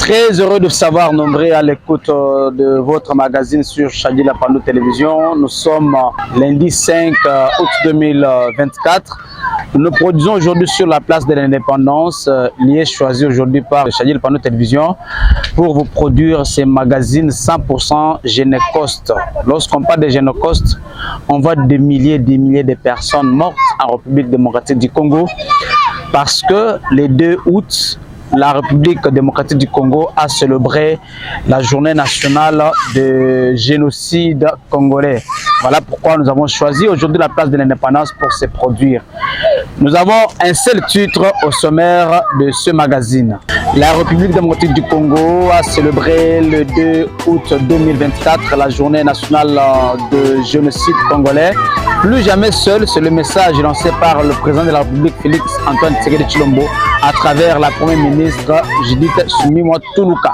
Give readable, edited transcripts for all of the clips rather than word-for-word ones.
Très heureux de savoir nombreux à l'écoute de votre magazine sur Chadila Pano Télévision. Nous sommes lundi 5 août 2024. Nous produisons aujourd'hui sur la place de l'Indépendance, lieu choisi aujourd'hui par Chadila Pano Télévision pour vous produire ces magazines 100% Génocost. Lorsqu'on parle de Génocost, on voit des milliers de personnes mortes en République démocratique du Congo parce que le 2 août, la République démocratique du Congo a célébré la journée nationale de génocide congolais. Voilà pourquoi nous avons choisi aujourd'hui la place de l'Indépendance pour se produire. Nous avons un seul titre au sommaire de ce magazine. La République démocratique du Congo a célébré le 2 août 2024 la journée nationale de génocide congolais. Plus jamais seul, c'est le message lancé par le président de la République, Félix Antoine Tshisekedi Tshilombo, à travers la première ministre Judith Suminwa Tuluka.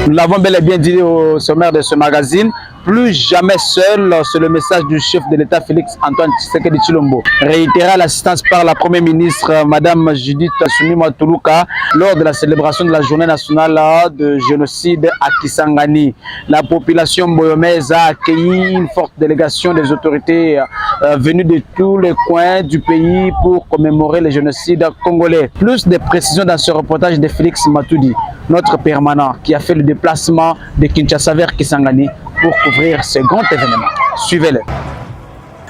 Nous l'avons bel et bien dit au sommaire de ce magazine. Plus jamais seul, c'est le message du chef de l'État Félix Antoine Tshisekedi Tshilombo. Réitéré à l'assistance par la première ministre Madame Judith Suminwa Tuluka lors de la célébration de la journée nationale de génocide à Kisangani. La population boyomaise a accueilli une forte délégation des autorités venues de tous les coins du pays pour commémorer le génocide congolais. Plus de précisions dans ce reportage de Félix Matoudi, notre permanent qui a fait le déplacement de Kinshasa vers Kisangani pour couvrir ce grand événement. Suivez-le.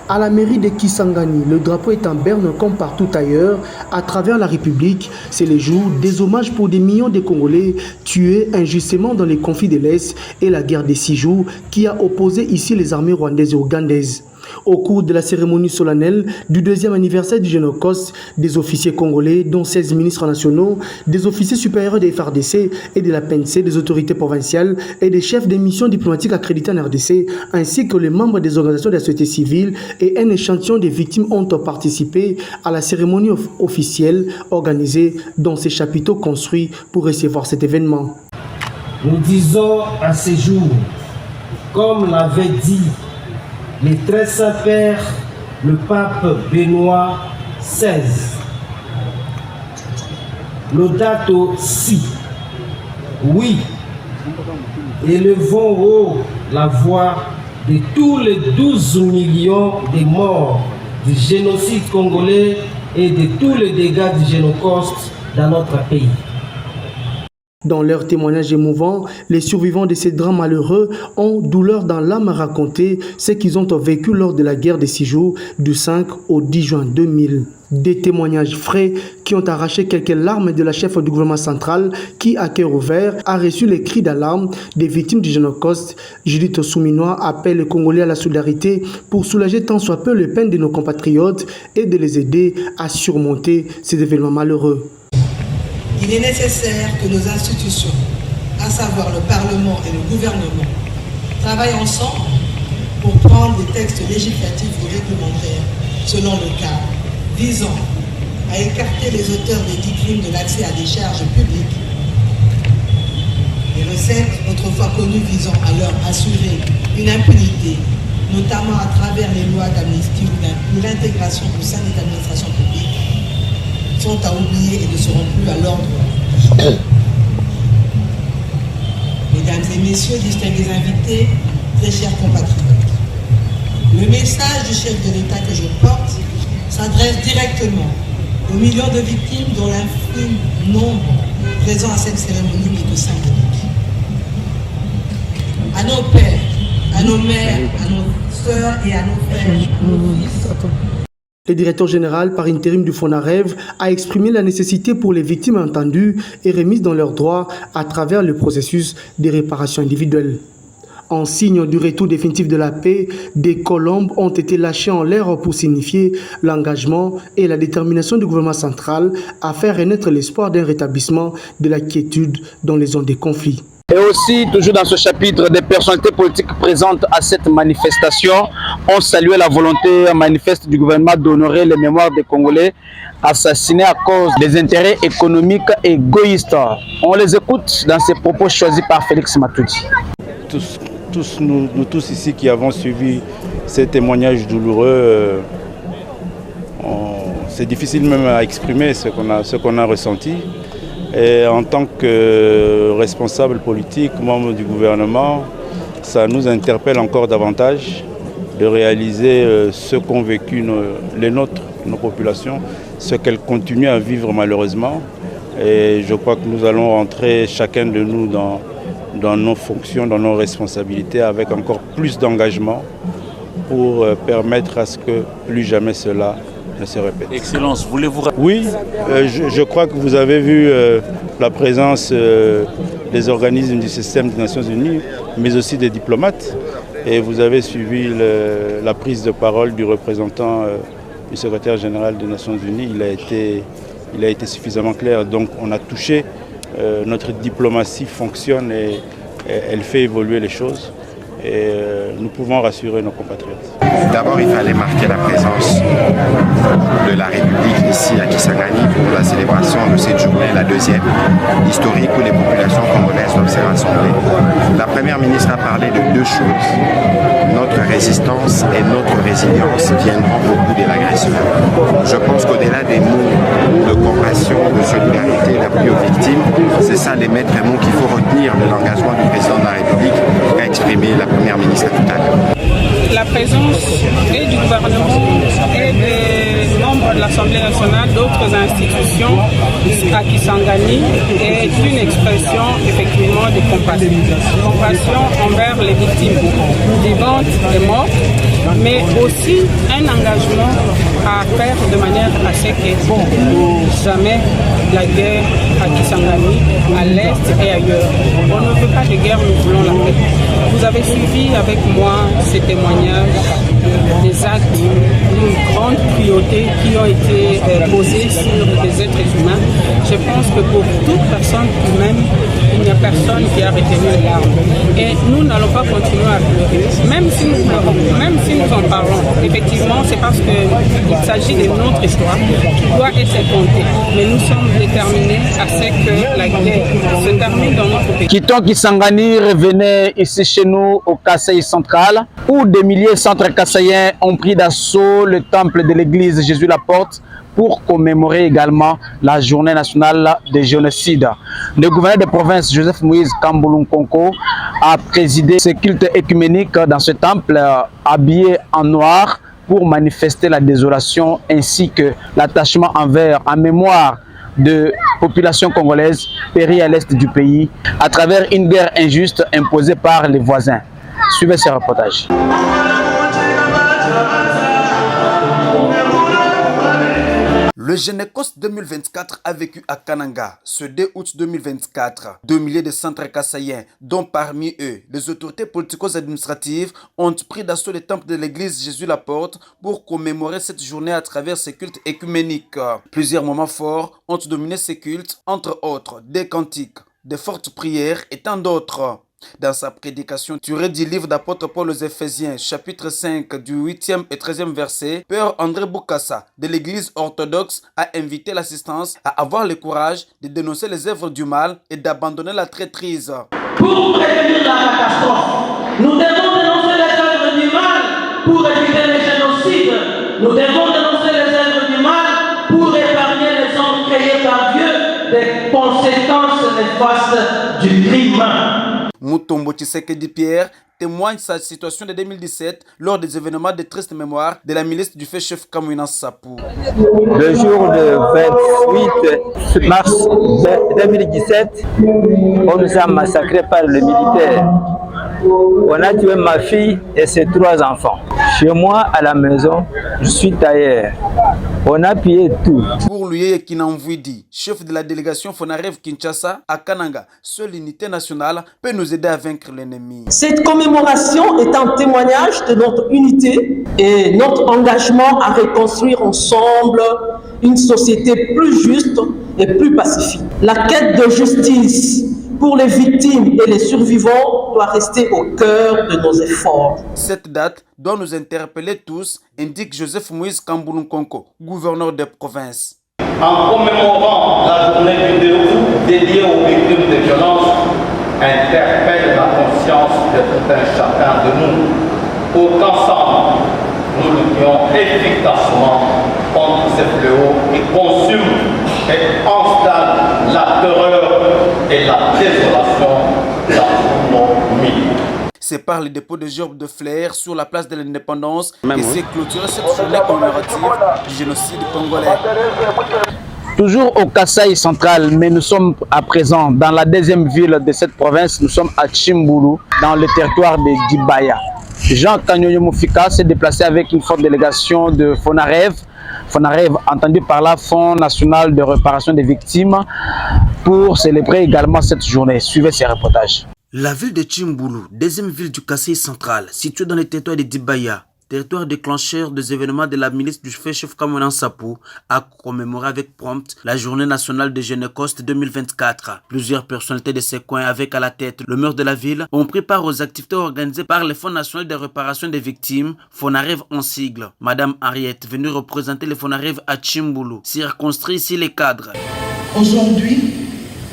À la mairie de Kisangani, le drapeau est en berne comme partout ailleurs. À travers la République, c'est le jour des hommages pour des millions de Congolais tués injustement dans les conflits de l'Est et la guerre des 6 jours qui a opposé ici les armées rwandaises et ougandaises. Au cours de la cérémonie solennelle du 2e anniversaire du Génocost, des officiers congolais, dont 16 ministres nationaux, des officiers supérieurs des FARDC et de la PNC, des autorités provinciales et des chefs des missions diplomatiques accrédités en RDC, ainsi que les membres des organisations de la société civile et un échantillon des victimes ont participé à la cérémonie officielle organisée dans ces chapiteaux construits pour recevoir cet événement. Nous disons à ce jour, comme l'avait dit le très saint Père, le pape Benoît XVI, Laudato Si, oui, élevons haut la voix de tous les 12 millions de morts du génocide congolais et de tous les dégâts du Génocost dans notre pays. Dans leurs témoignages émouvants, les survivants de ces drames malheureux ont douleur dans l'âme à raconter ce qu'ils ont vécu lors de la guerre des 6 jours du 5 au 10 juin 2000. Des témoignages frais qui ont arraché quelques larmes de la chef du gouvernement central qui, à cœur ouvert, a reçu les cris d'alarme des victimes du Génocost. Judith Suminwa appelle les Congolais à la solidarité pour soulager tant soit peu les peines de nos compatriotes et de les aider à surmonter ces événements malheureux. Il est nécessaire que nos institutions, à savoir le Parlement et le gouvernement, travaillent ensemble pour prendre des textes législatifs ou réglementaires selon le cas, visant à écarter les auteurs des 10 crimes de l'accès à des charges publiques, les recettes autrefois connues visant à leur assurer une impunité, notamment à travers les lois d'amnistie ou l'intégration au sein des administrations publiques, sont à oublier et ne seront plus à l'ordre. Mesdames et messieurs, distingués invités, très chers compatriotes, le message du chef de l'État que je porte s'adresse directement aux millions de victimes dont l'infime nombre présent à cette cérémonie est de symbolique. À nos pères, à nos mères, à nos sœurs et à nos frères, à nos fils. Le directeur général par intérim du FONAREV a exprimé la nécessité pour les victimes entendues et remises dans leurs droits à travers le processus de réparation individuelle. En signe du retour définitif de la paix, des colombes ont été lâchées en l'air pour signifier l'engagement et la détermination du gouvernement central à faire renaître l'espoir d'un rétablissement de la quiétude dans les zones de conflit. Et aussi, toujours dans ce chapitre, des personnalités politiques présentes à cette manifestation ont salué la volonté manifeste du gouvernement d'honorer les mémoires des Congolais assassinés à cause des intérêts économiques égoïstes. On les écoute dans ces propos choisis par Félix Matoudi. Nous tous ici qui avons suivi ces témoignages douloureux, c'est difficile même à exprimer ce qu'on a ressenti. Et en tant que responsable politique, membre du gouvernement, ça nous interpelle encore davantage de réaliser ce qu'ont vécu nos populations, ce qu'elles continuent à vivre malheureusement. Et je crois que nous allons rentrer chacun de nous dans nos fonctions, dans nos responsabilités, avec encore plus d'engagement pour permettre à ce que plus jamais cela ne se répète. Excellence, voulez-vous... Oui, je crois que vous avez vu la présence des organismes du système des Nations Unies, mais aussi des diplomates. Et vous avez suivi la prise de parole du représentant du secrétaire général des Nations Unies. Il a été suffisamment clair. Donc on a touché, notre diplomatie fonctionne et elle fait évoluer les choses. Et nous pouvons rassurer nos compatriotes. D'abord, il fallait marquer la présence de la République ici à Kisangani pour la célébration de cette journée, la deuxième, historique, où les populations congolaises doivent se rassembler. La Première ministre a parlé de deux choses. Notre résistance et notre résilience viendront au bout de l'agression. Je pense qu'au-delà des mots de compassion, de solidarité, d'appui aux victimes, c'est ça les maîtres mots qu'il faut retenir de l'engagement du président de la République qu'a exprimé la Première ministre tout à l'heure. La présence et du gouvernement et des membres de l'Assemblée nationale, d'autres institutions à Kisangani est une expression effectivement de compassion. Compassion envers les victimes vivantes et mortes, mais aussi un engagement à faire de manière à ce que jamais la guerre à Kisangani, à l'Est et ailleurs. On ne veut pas de guerre, nous voulons la paix. Vous avez suivi avec moi ces témoignages des actes d'une grande cruauté qui ont été posés sur des êtres humains. Je pense que pour toute personne humaine, il n'y a personne qui a retenu les larmes. Et nous n'allons pas continuer à pleurer, même si nous pleurons, même si nous en parlons. Effectivement, c'est parce qu'il s'agit de notre histoire qui doit être contée. Mais nous sommes déterminés à ce que la guerre se termine dans notre pays. Quittons Kisangani, revenez ici chez nous au Kasaï central, où des milliers de centres kassaïens ont pris d'assaut le temple de l'église Jésus-la-Porte pour commémorer également la journée nationale des génocides. Le gouverneur de province Joseph Moïse Kambouloum Konko a présidé ce culte écuménique dans ce temple habillé en noir pour manifester la désolation ainsi que l'attachement en mémoire de populations congolaises péries à l'est du pays à travers une guerre injuste imposée par les voisins. Suivez ce reportage. Le Génécos 2024 a vécu à Kananga ce 2 août 2024. 2 milliers de centres kassaïens, dont parmi eux les autorités politico-administratives, ont pris d'assaut le temple de l'église Jésus-la-Porte pour commémorer cette journée à travers ces cultes écuméniques. Plusieurs moments forts ont dominé ces cultes, entre autres des cantiques, des fortes prières et tant d'autres. Dans sa prédication tirée du livre d'apôtre Paul aux Éphésiens, chapitre 5 du 8e et 13e verset, Père André Boukassa de l'église orthodoxe a invité l'assistance à avoir le courage de dénoncer les œuvres du mal et d'abandonner la traîtrise. Pour prévenir la catastrophe, nous devons dénoncer les œuvres du mal pour éviter les génocides. Nous devons dénoncer les œuvres du mal pour épargner les hommes créés par Dieu des conséquences néfastes du crime. Mutombo Tshisekedi Pierre témoigne sa situation de 2017 lors des événements de triste mémoire de la milice du fait chef Kamwina Sapou. Le jour de 28 mars 2017, on nous a massacrés par le militaire. On a tué ma fille et ses 3 enfants. Chez moi, à la maison, je suis tailleur. On a pillé tout. Pour lui, Kinamvouidi, chef de la délégation Fonarev Kinshasa à Kananga, seule l'unité nationale peut nous aider à vaincre l'ennemi. Cette commémoration est un témoignage de notre unité et notre engagement à reconstruire ensemble une société plus juste et plus pacifique. La quête de justice pour les victimes et les survivants doit rester au cœur de nos efforts. Cette date doit nous interpeller tous, indique Joseph Moïse Kambouloum Konko, gouverneur de province. En commémorant la journée du 2 août dédiée aux victimes de violences, interpelle la conscience de tout un chacun de nous pour qu'ensemble nous luttions efficacement contre ces fléaux qui consument et installent la terreur et la désolation dans nos milieux. C'est par le dépôt de gerbes de fleurs sur la place de l'indépendance que s'est clôturée cette journée commémorative du génocide congolais. Toujours au Kasaï central, mais nous sommes à présent dans la deuxième ville de cette province. Nous sommes à Tchimboulou, dans le territoire de Dibaya. Jean Kanyonyo Moufika s'est déplacé avec une forte délégation de FONAREV. FONAREV, entendu par la Fonds national de réparation des victimes, pour célébrer également cette journée. Suivez ces reportages. La ville de Tchimboulou, deuxième ville du Kasaï central, située dans le territoire de Dibaya, territoire déclencheur des événements de la milice du chef Kamounan Sapou, a commémoré avec prompt la journée nationale de Génocostes 2024. Plusieurs personnalités de ces coins avec à la tête le maire de la ville ont pris part aux activités organisées par le Fonds national de réparation des victimes, FONAREV en sigle. Madame Henriette, venue représenter le FONAREV à Tchimboulou, circonscrit ici les cadres. Aujourd'hui,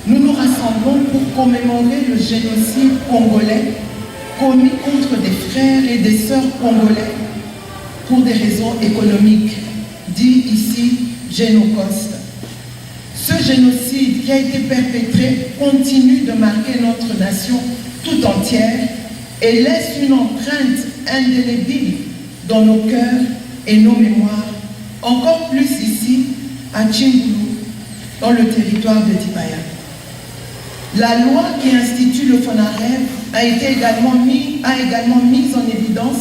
nous nous rassemblons pour commémorer le génocide congolais commis contre des frères et des sœurs congolais pour des raisons économiques, dit ici Génocostes. Ce génocide qui a été perpétré continue de marquer notre nation tout entière et laisse une empreinte indélébile dans nos cœurs et nos mémoires, encore plus ici à Tchimboulou, dans le territoire de Dibaya. La loi qui institue le FONAREV a également mis en évidence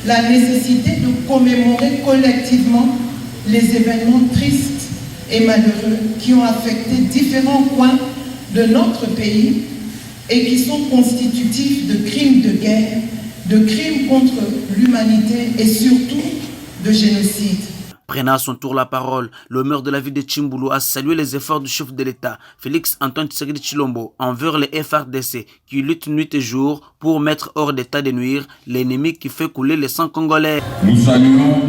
la nécessité de commémorer collectivement les événements tristes et malheureux qui ont affecté différents coins de notre pays et qui sont constitutifs de crimes de guerre, de crimes contre l'humanité et surtout de génocide. Prenant à son tour la parole, le maire de la ville de Tchimboulou a salué les efforts du chef de l'État, Félix Antoine Tshisekedi Tshilombo, envers les FARDC qui luttent nuit et jour pour mettre hors d'état de nuire l'ennemi qui fait couler le sang congolais. Nous saluons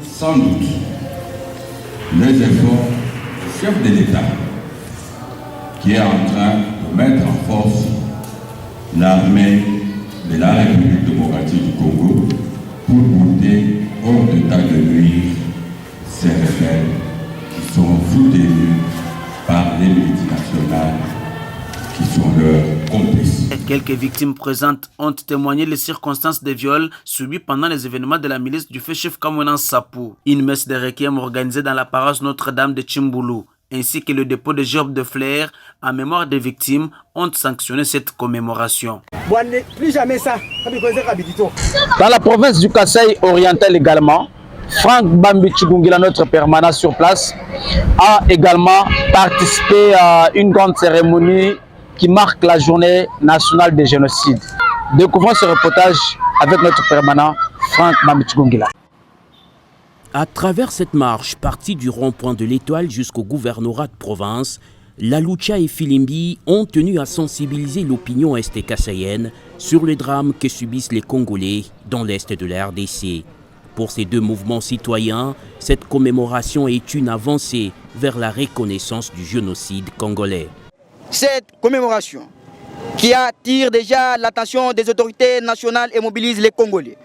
sans doute les efforts du chef de l'État qui est en train de mettre en force l'armée de la République démocratique du Congo pour porter hors d'état de nuire ces rebelles qui sont soutenus par les multinationales qui sont leurs complices. Quelques victimes présentes ont témoigné les circonstances des viols subis pendant les événements de la milice du chef Kamounan Sapou. Une messe de requiem organisée dans la paroisse Notre-Dame de Tchimboulou, ainsi que le dépôt de gerbes de fleurs en mémoire des victimes ont sanctionné cette commémoration. Plus jamais ça. Dans la province du Kasaï oriental également, Franck Bambi Tchigungila, notre permanent sur place, a également participé à une grande cérémonie qui marque la journée nationale des génocides. Découvrons ce reportage avec notre permanent Franck Bambi Tchigungila. À travers cette marche, partie du rond-point de l'Étoile jusqu'au gouvernorat de province, La Lucha et Filimbi ont tenu à sensibiliser l'opinion est-kassaïenne sur le drame que subissent les Congolais dans l'est de la RDC. Pour ces deux mouvements citoyens, cette commémoration est une avancée vers la reconnaissance du génocide congolais. Cette commémoration, qui attire déjà l'attention des autorités nationales et mobilise les Congolais,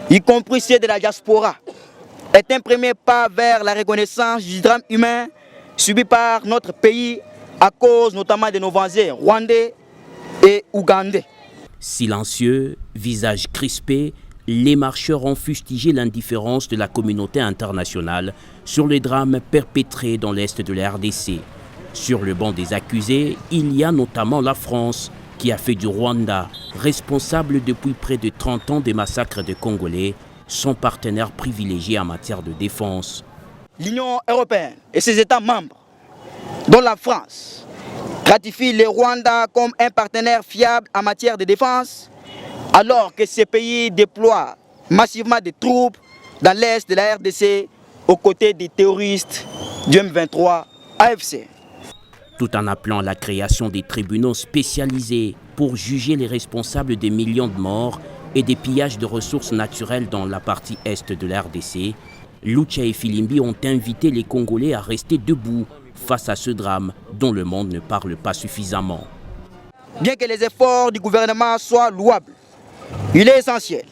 y compris ceux de la diaspora, est un premier pas vers la reconnaissance du drame humain subi par notre pays à cause notamment de nos voisins rwandais et ougandais. Silencieux, visage crispé, les marcheurs ont fustigé l'indifférence de la communauté internationale sur les drames perpétrés dans l'est de la RDC. Sur le banc des accusés, il y a notamment la France, qui a fait du Rwanda, responsable depuis près de 30 ans des massacres de Congolais, son partenaire privilégié en matière de défense. L'Union européenne et ses États membres, dont la France, ratifient le Rwanda comme un partenaire fiable en matière de défense, alors que ces pays déploient massivement des troupes dans l'est de la RDC aux côtés des terroristes du M23 AFC. Tout en appelant à la création des tribunaux spécialisés pour juger les responsables des millions de morts et des pillages de ressources naturelles dans la partie est de la RDC, Lucha et Filimbi ont invité les Congolais à rester debout face à ce drame dont le monde ne parle pas suffisamment. Bien que les efforts du gouvernement soient louables, il est essentiel,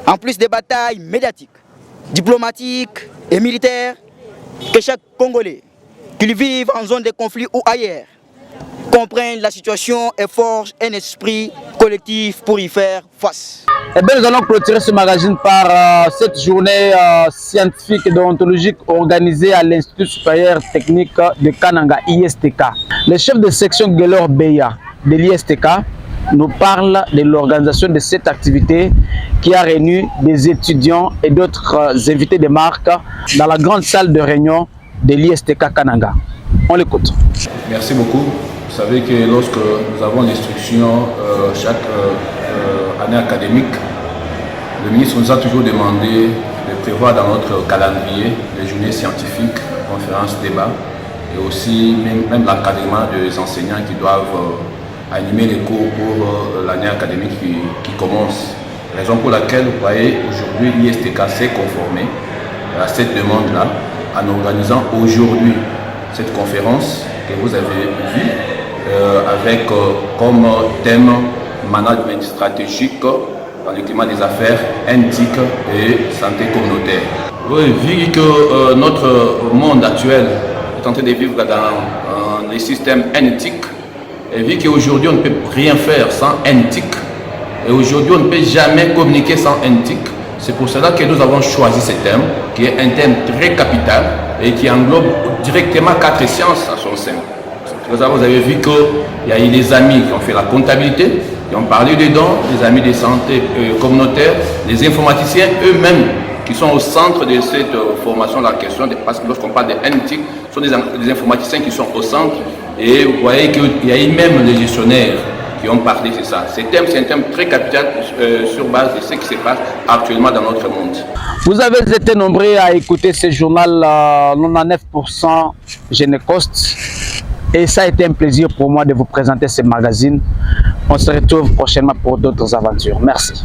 en plus des batailles médiatiques, diplomatiques et militaires, que chaque Congolais, qu'il vive en zone de conflit ou ailleurs, comprenne la situation et forge un esprit collectif pour y faire face. Eh bien, nous allons clôturer ce magazine par cette journée scientifique et déontologique organisée à l'Institut supérieur technique de Kananga, ISTK. Le chef de section Gelor Beya de l'ISTK nous parle de l'organisation de cette activité qui a réuni des étudiants et d'autres invités de marque dans la grande salle de réunion de l'ISTK Kananga. On l'écoute. Merci beaucoup. Vous savez que lorsque nous avons l'instruction chaque année académique, le ministre nous a toujours demandé de prévoir dans notre calendrier les journées scientifiques, conférences, débats et aussi même l'encadrement des enseignants qui doivent animer les cours pour l'année académique qui commence. Raison pour laquelle, vous voyez, aujourd'hui l'ISTK s'est conformé à cette demande-là en organisant aujourd'hui cette conférence que vous avez vue avec comme thème management stratégique dans le climat des affaires, éthique et santé communautaire. Oui, vu que notre monde actuel est en train de vivre dans les systèmes éthiques, et vu qu'aujourd'hui on ne peut rien faire sans éthique, et aujourd'hui on ne peut jamais communiquer sans éthique, c'est pour cela que nous avons choisi ce thème, qui est un thème très capital et qui englobe directement 4 sciences à son sein. Vous avez vu qu'il y a eu des amis qui ont fait la comptabilité, qui ont parlé des dons, des amis de santé communautaire, les informaticiens eux-mêmes qui sont au centre de cette formation, la question, parce que lorsqu'on parle d'éthique, ce sont des informaticiens qui sont au centre, et vous voyez qu'il y a eu même les gestionnaires qui ont parlé de ça. Ce thème, c'est un thème très capital sur base de ce qui se passe actuellement dans notre monde. Vous avez été nombreux à écouter ce journal 99% Génécoste. Et ça a été un plaisir pour moi de vous présenter ce magazine. On se retrouve prochainement pour d'autres aventures. Merci.